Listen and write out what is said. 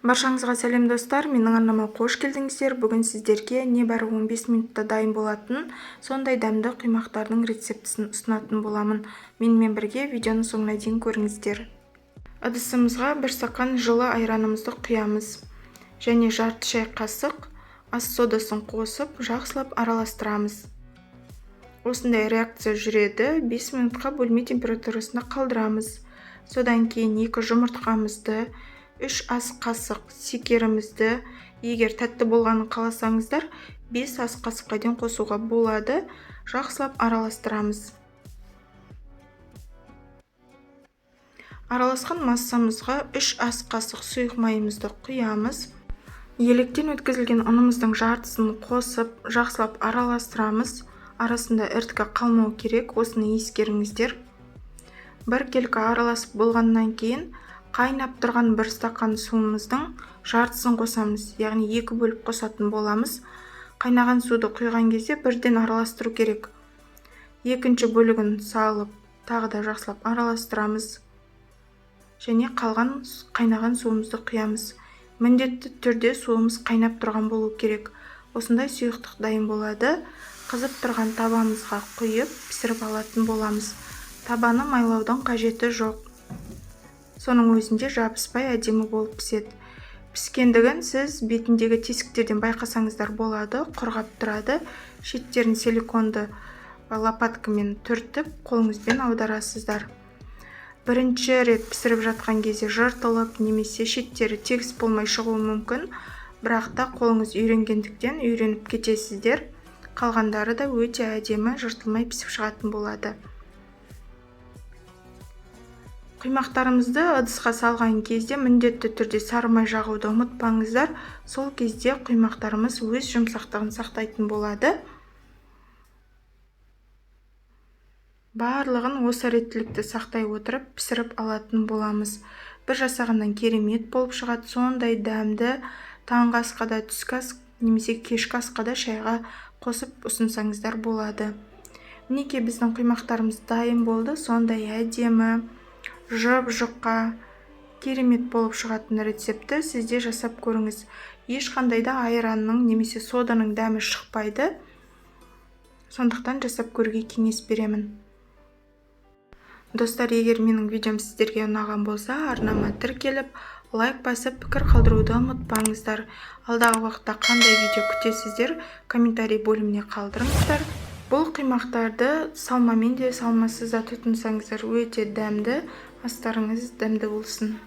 Баршаңызға сәлем достар, менің арнама қош келдіңіздер. Бүгін сіздерге небәрі 15 минутта дайын болатын сондай дәмді құймақтардың рецептісін ұсынатын боламын. Менімен бірге видеоны соңына дейін көріңіздер. Ыдысымызға 1 стакан жылы айранымызды құямыз және жарты шай қасық ас содасын қосып, жақсылап араластырамыз. Осындай реакция жүреді, 5 минутқа бөлме температурасында қалдырамыз. Содан кейін 2 жұмыртқамызды, 3 ас қасық секерімізді, егер тәтті болғанын қаласаңыздар, 5 ас қасыққа дейін қосуға болады. Жақсылап араластырамыз. Араласқан массамызға 3 ас қасық сұйық майымызды құямыз. Електен өткізілген ұнымыздың жартысын қосып, жақсылап араластырамыз. Арасында ірткі қалмау керек, осыны ескеріңіздер. Бір келкі араласып болғаннан кейін қайнап тұрған 1 стакан суымыздың жартысын қосамыз, яғни 2 бөліп қосатын боламыз. Қайнаған суды құйған кезде бірден араластыру керек. Екінші бөлігін салып, тағы да жақсылап араластырамыз. Және қалған қайнаған суымызды құямыз. Міндетті түрде суымыз қайнап тұрған болу керек. Осындай сұйықтық дайын болады. Қызып тұрған табамызға құйып, пісіріп алатын боламыз. Табаны майлаудың қажеті жоқ. Соның өзінде жабыспай әдемі болып піседі. Піскендігін сіз бетіндегі тесіктерден байқасаңыздар болады, құрғап тұрады. Шеттерін силиконды лопаткамен түртіп, қолыңызбен аударасыздар. Бірінші рет пісіріп жатқан кезде жыртылып, немесе шеттері тегіс болмай шығуы мүмкін, бірақ та қолыңыз үйренгендіктен үйреніп кетесіздер. Қалғандары да өте әдемі жыртылмай пісіп шығатын болады. Құймақтарымызды ыдысқа салған кезде міндетті түрде сары май жағуды ұмытпаңыздар. Сол кезде құймақтарымыз өз жұмсақтығын сақтайтын болады. Барлығын осы реттілікті сақтай отырып пісіріп алатын боламыз. Бір жасағаннан керемет болып шығады. Сондай дәмді таңғы асқа, түскі ас немесе кешкі асқа шайға қосып ұсынсаңыздар болады. Мінекей біздің құймақтарымыз дайын болды. Сондай әдемі, жұп-жұқа, керемет болып шығатын рецепті сізде жасап көріңіз. Ешқандай да айранның немесе соданың дәмі шықпайды. Сондықтан жасап көруге кеңес беремін. Достар, егер менің видеом сіздерге ұнаған болса, арнама тіркеліп, лайк басып, пікір қалдыруды ұмытпаңыздар. Алдағы уақытта қандай видео күтесіздер, комментарий бөліміне қалдырыңыздар. Бұл құймақтарды салмамен де салмасыз да тұтынсаңыздар өте дәмді, астарыңыз дәмді болсын.